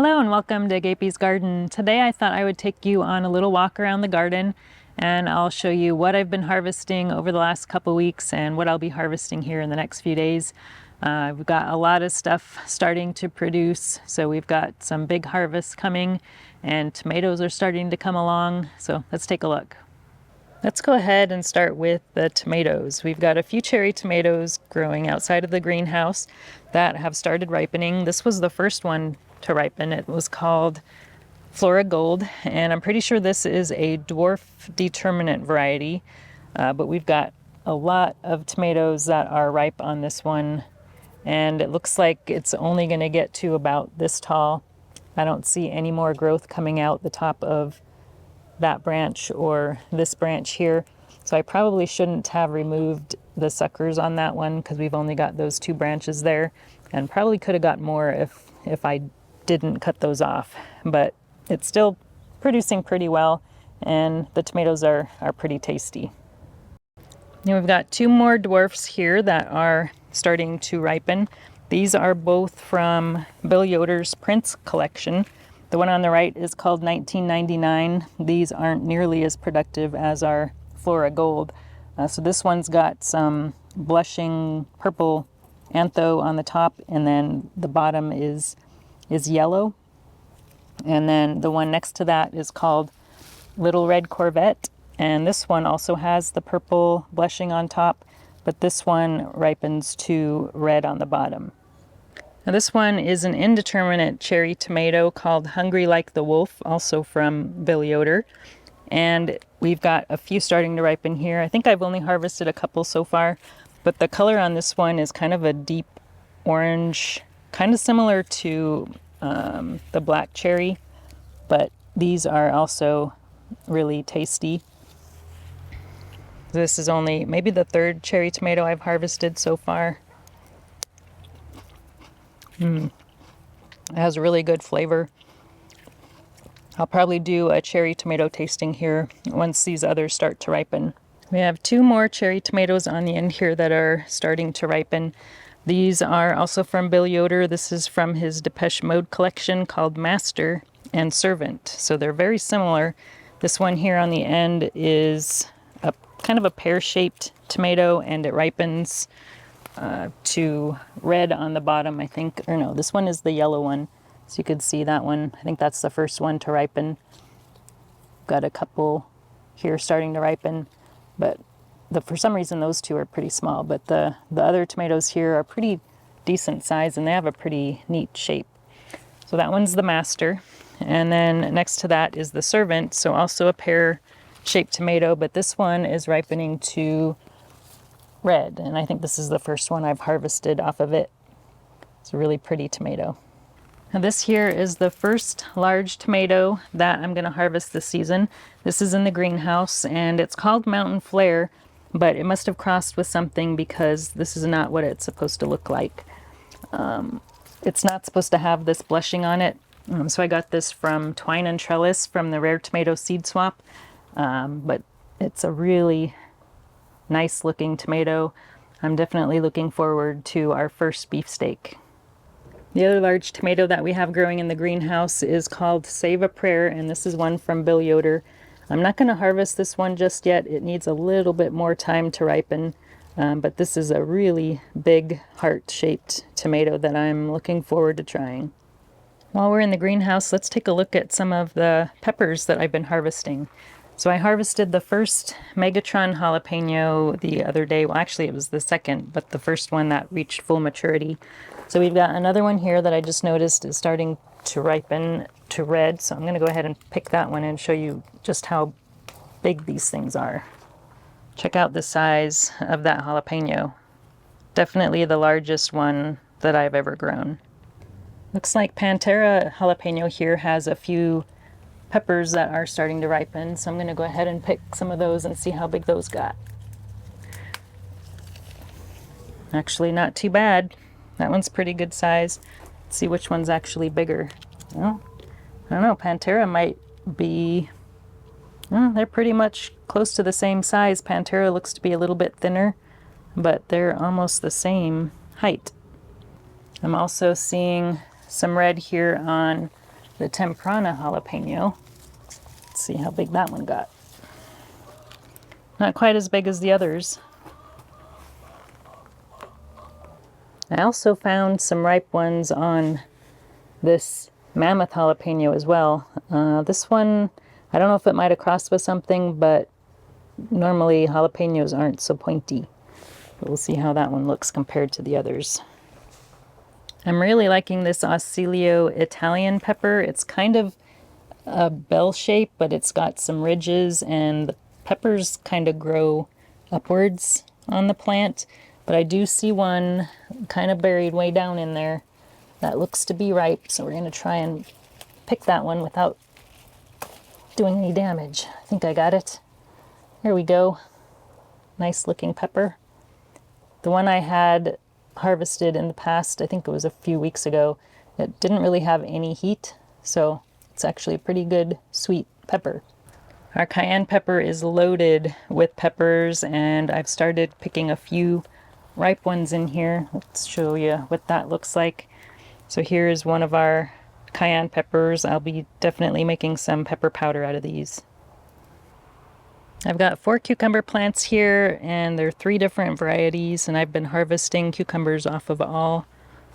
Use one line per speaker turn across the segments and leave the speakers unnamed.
Hello and welcome to Gapeys Garden. Today I thought I would take you on a little walk around the garden and I'll show you what I've been harvesting over the last couple weeks and what I'll be harvesting here in the next few days. We've got a lot of stuff starting to produce, so we've got some big harvests coming and tomatoes are starting to come along, so let's take a look. Let's go ahead and start with the tomatoes. We've got a few cherry tomatoes growing outside of the greenhouse that have started ripening. This was the first one to ripen. It was called Flora Gold, and I'm pretty sure this is a dwarf determinate variety, but we've got a lot of tomatoes that are ripe on this one, and it looks like it's only going to get to about this tall. I don't see any more growth coming out the top of that branch or this branch here, so I probably shouldn't have removed the suckers on that one because we've only got those two branches there, and probably could have got more if I didn't cut those off, but it's still producing pretty well and the tomatoes are pretty tasty. Now we've got two more dwarfs here that are starting to ripen. These are both from Bill Yoder's Prince collection. The one on the right is called 1999. These aren't nearly as productive as our Flora Gold. So this one's got some blushing purple antho on the top, and then the bottom is yellow. And then the one next to that is called Little Red Corvette. And this one also has the purple blushing on top, but this one ripens to red on the bottom. Now this one is an indeterminate cherry tomato called Hungry Like the Wolf, also from Bill Yoder. And we've got a few starting to ripen here. I think I've only harvested a couple so far, but the color on this one is kind of a deep orange, kind of similar to the black cherry, but these are also really tasty. This is only maybe the third cherry tomato I've harvested so far. It has a really good flavor. I'll probably do a cherry tomato tasting here once these others start to ripen. We have two more cherry tomatoes on the end here that are starting to ripen. These are also from Bill Yoder. This is from his Depeche Mode collection called Master and Servant. So they're very similar. This one here on the end is a kind of a pear-shaped tomato, and it ripens to red on the bottom, I think. Or no, this one is the yellow one. So you could see that one. I think that's the first one to ripen. Got a couple here starting to ripen, but for some reason those two are pretty small, but the other tomatoes here are pretty decent size and they have a pretty neat shape. So that one's the Master, and then next to that is the Servant, so also a pear-shaped tomato, but this one is ripening to red, and I think this is the first one I've harvested off of it. It's a really pretty tomato. Now this here is the first large tomato that I'm going to harvest this season. This is in the greenhouse and it's called Mountain Flare, but it must have crossed with something because this is not what it's supposed to look like. It's not supposed to have this blushing on it. So I got this from Twine and Trellis from the Rare Tomato Seed Swap, but it's a really nice looking tomato. I'm definitely looking forward to our first beefsteak. The other large tomato that we have growing in the greenhouse is called Save a Prayer, and this is one from Bill Yoder. I'm not going to harvest this one just yet. It needs a little bit more time to ripen, but this is a really big heart-shaped tomato that I'm looking forward to trying. While we're in the greenhouse, let's take a look at some of the peppers that I've been harvesting. So I harvested the first Megatron jalapeno the other day. Well, actually it was the second, but the first one that reached full maturity. So we've got another one here that I just noticed is starting to ripen to red. So I'm going to go ahead and pick that one and show you just how big these things are. Check out the size of that jalapeno. Definitely the largest one that I've ever grown. Looks like Pantera jalapeno here has a few peppers that are starting to ripen. So I'm going to go ahead and pick some of those and see how big those got. Actually not too bad. That one's pretty good size. Let's see which one's actually bigger. Well, I don't know, Pantera might be, they're pretty much close to the same size. Pantera looks to be a little bit thinner, but they're almost the same height. I'm also seeing some red here on the temprana jalapeno. Let's see how big that one got. Not quite as big as the others. I also found some ripe ones on this mammoth jalapeno as well. This one, I don't know if it might have crossed with something, but normally jalapenos aren't so pointy. But we'll see how that one looks compared to the others. I'm really liking this Oscilio Italian pepper. It's kind of a bell shape, but it's got some ridges, and the peppers kind of grow upwards on the plant. But I do see one kind of buried way down in there that looks to be ripe, so we're going to try and pick that one without doing any damage. I think I got it. There we go. Nice looking pepper. The one I had harvested in the past, I think it was a few weeks ago, it didn't really have any heat, so it's actually a pretty good sweet pepper. Our cayenne pepper is loaded with peppers, and I've started picking a few ripe ones in here. Let's show you what that looks like. So here's one of our cayenne peppers. I'll be definitely making some pepper powder out of these. I've got 4 cucumber plants here, and they're 3 different varieties, and I've been harvesting cucumbers off of all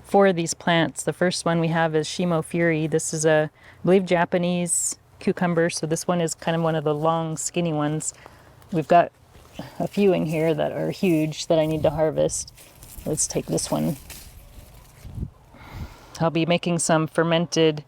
4 of these plants. The first one we have is Shimo Fury. This is a, I believe, Japanese cucumber, so this one is kind of one of the long, skinny ones. We've got a few in here that are huge that I need to harvest. Let's take this one. I'll be making some fermented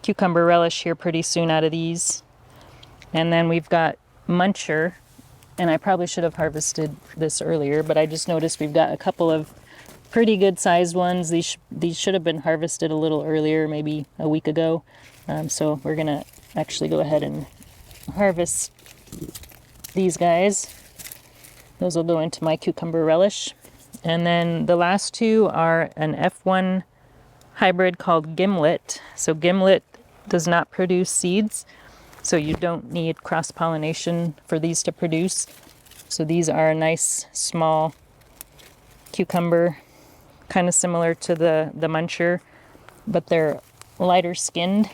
cucumber relish here pretty soon out of these. And then we've got Muncher, and I probably should have harvested this earlier, but I just noticed we've got a couple of pretty good sized ones. These should have been harvested a little earlier, maybe a week ago. So we're gonna actually go ahead and harvest these guys. Those will go into my cucumber relish. And then the last 2 are an F1 hybrid called Gimlet. So Gimlet does not produce seeds, so you don't need cross-pollination for these to produce. So these are a nice small cucumber, kind of similar to the Muncher, but they're lighter skinned.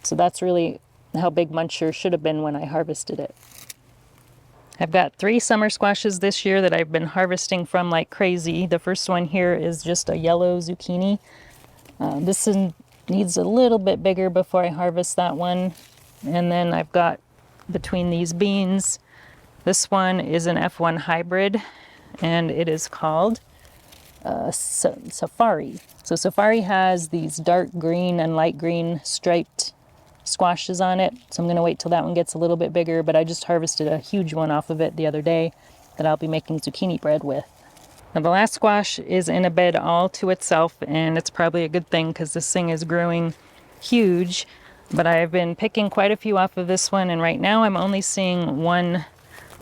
So that's really how big Muncher should have been when I harvested it. I've got 3 summer squashes this year that I've been harvesting from like crazy. The first one here is just a yellow zucchini. This one needs a little bit bigger before I harvest that one. And then I've got between these beans, this one is an F1 hybrid, and it is called Safari. So Safari has these dark green and light green striped squashes on it, so I'm going to wait till that one gets a little bit bigger, but I just harvested a huge one off of it the other day that I'll be making zucchini bread with. Now the last squash is in a bed all to itself, and it's probably a good thing because this thing is growing huge, but I've been picking quite a few off of this one, and right now I'm only seeing one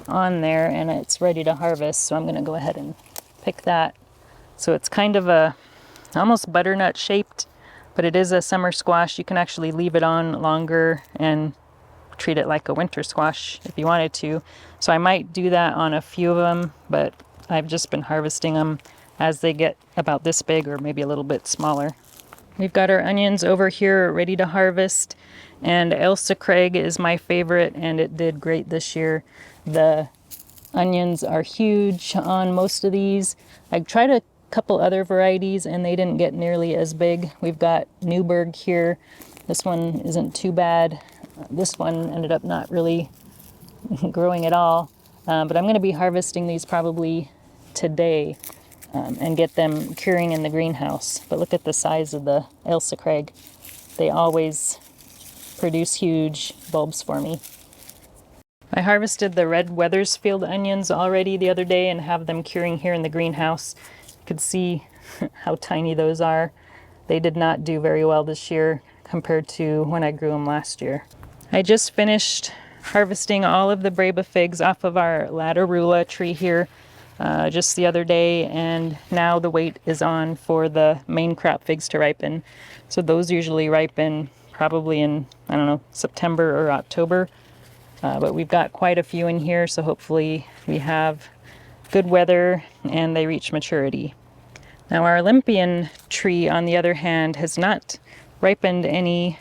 on there and it's ready to harvest, so I'm going to go ahead and pick that. So it's kind of a almost butternut shaped, but it is a summer squash. You can actually leave it on longer and treat it like a winter squash if you wanted to. So I might do that on a few of them, but I've just been harvesting them as they get about this big or maybe a little bit smaller. We've got our onions over here ready to harvest, and Ailsa Craig is my favorite, and it did great this year. The onions are huge on most of these. I tried a couple other varieties and they didn't get nearly as big. We've got Newburgh here. This one isn't too bad. This one ended up not really growing at all, but I'm going to be harvesting these probably today and get them curing in the greenhouse. But look at the size of the Ailsa Craig. They always produce huge bulbs for me. I harvested the red Weathersfield onions already the other day and have them curing here in the greenhouse. You could see how tiny those are. They did not do very well this year compared to when I grew them last year. I just finished harvesting all of the Breba figs off of our Latarula tree here just the other day, and now the wait is on for the main crop figs to ripen. So those usually ripen probably in, I don't know, September or October. But we've got quite a few in here, so hopefully we have good weather and they reach maturity. Now our Olympian tree, on the other hand, has not ripened any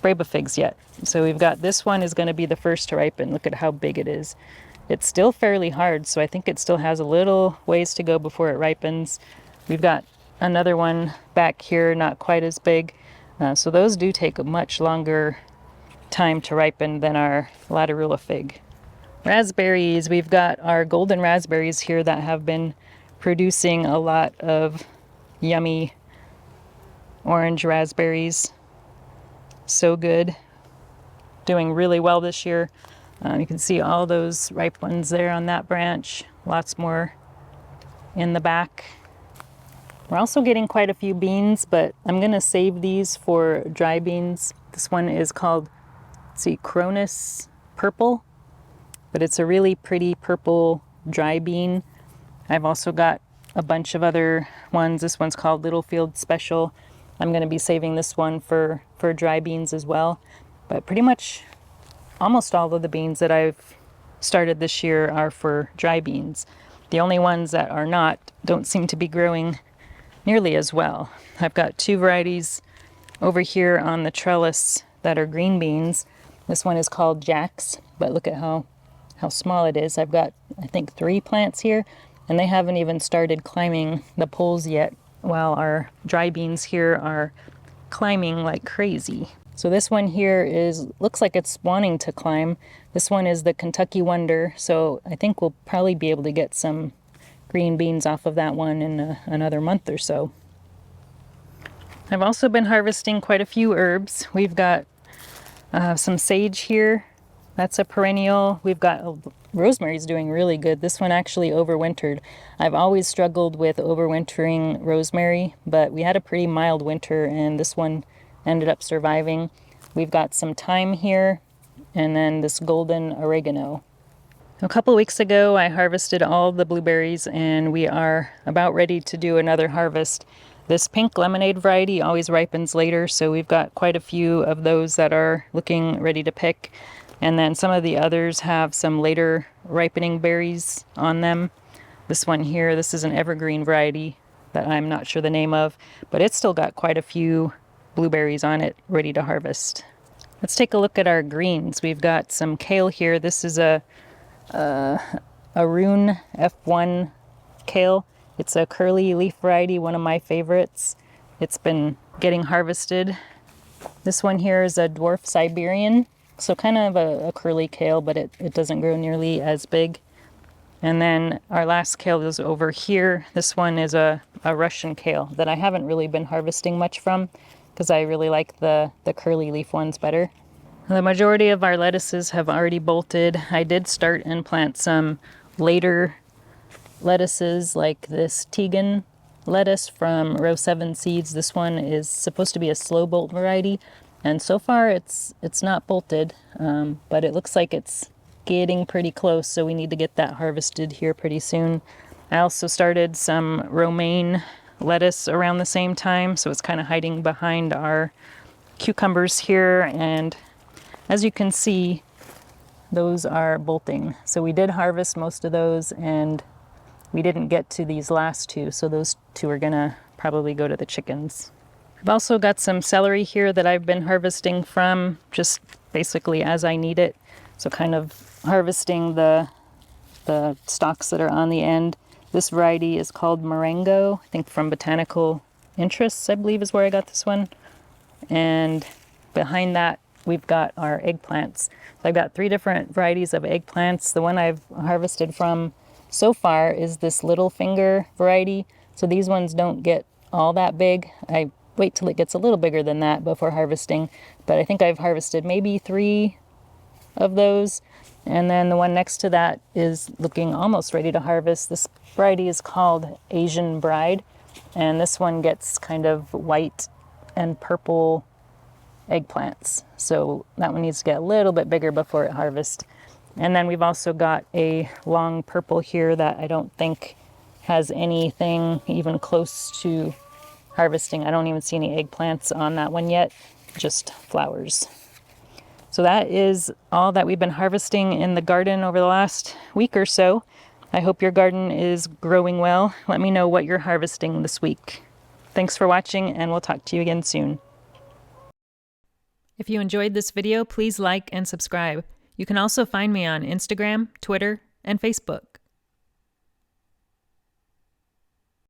Braba figs yet. So we've got this one is going to be the first to ripen. Look at how big it is. It's still fairly hard, so I think it still has a little ways to go before it ripens. We've got another one back here, not quite as big. So those do take a much longer time to ripen than our Latarula fig. Raspberries, we've got our golden raspberries here that have been producing a lot of yummy orange raspberries. So good. Doing really well this year. You can see all those ripe ones there on that branch. Lots more in the back. We're also getting quite a few beans, but I'm going to save these for dry beans. This one is called, let's see, Cronus Purple, but it's a really pretty purple dry bean. I've also got a bunch of other ones. This one's called Littlefield Special. I'm going to be saving this one for dry beans as well. But pretty much almost all of the beans that I've started this year are for dry beans. The only ones that are not don't seem to be growing nearly as well. I've got two varieties over here on the trellis that are green beans. This one is called Jack's, but look at how small it is. I've got, I think, 3 plants here, and they haven't even started climbing the poles yet, while our dry beans here are climbing like crazy. So this one here looks like it's wanting to climb. This one is the Kentucky Wonder, so I think we'll probably be able to get some green beans off of that one in another month or so. I've also been harvesting quite a few herbs. We've got some sage here. That's a perennial. We've got rosemary's doing really good. This one actually overwintered. I've always struggled with overwintering rosemary, but we had a pretty mild winter and this one ended up surviving. We've got some thyme here and then this golden oregano. A couple of weeks ago, I harvested all the blueberries and we are about ready to do another harvest. This pink lemonade variety always ripens later, so we've got quite a few of those that are looking ready to pick. And then some of the others have some later ripening berries on them. This one here, this is an evergreen variety that I'm not sure the name of, but it's still got quite a few blueberries on it ready to harvest. Let's take a look at our greens. We've got some kale here. This is a Rune F1 kale. It's a curly leaf variety, one of my favorites. It's been getting harvested. This one here is a dwarf Siberian, so kind of a curly kale, but it doesn't grow nearly as big. And then our last kale is over here. This one is a Russian kale that I haven't really been harvesting much from because I really like the curly leaf ones better. The majority of our lettuces have already bolted. I did start and plant some later lettuces like this Tegan lettuce from row 7 seeds. This one is supposed to be a slow bolt variety, and so far it's not bolted, but it looks like it's getting pretty close, so we need to get that harvested here pretty soon. I also started some romaine lettuce around the same time, so it's kind of hiding behind our cucumbers here, and as you can see, those are bolting. So we did harvest most of those and we didn't get to these last two, so those two are gonna probably go to the chickens. I've also got some celery here that I've been harvesting from just basically as I need it. So kind of harvesting the stalks that are on the end. This variety is called Marengo, I think from Botanical Interests, I believe is where I got this one. And behind that, we've got our eggplants. So I've got 3 different varieties of eggplants. The one I've harvested from so far is this little finger variety. So these ones don't get all that big. I wait till it gets a little bigger than that before harvesting. But I think I've harvested maybe 3 of those. And then the one next to that is looking almost ready to harvest. This variety is called Asian Bride. And this one gets kind of white and purple eggplants. So that one needs to get a little bit bigger before it harvests. And then we've also got a long purple here that I don't think has anything even close to harvesting. I don't even see any eggplants on that one yet, just flowers. So that is all that we've been harvesting in the garden over the last week or so. I hope your garden is growing well. Let me know what you're harvesting this week. Thanks for watching, and we'll talk to you again soon. If you enjoyed this video, please like and subscribe. You can also find me on Instagram, Twitter, and Facebook.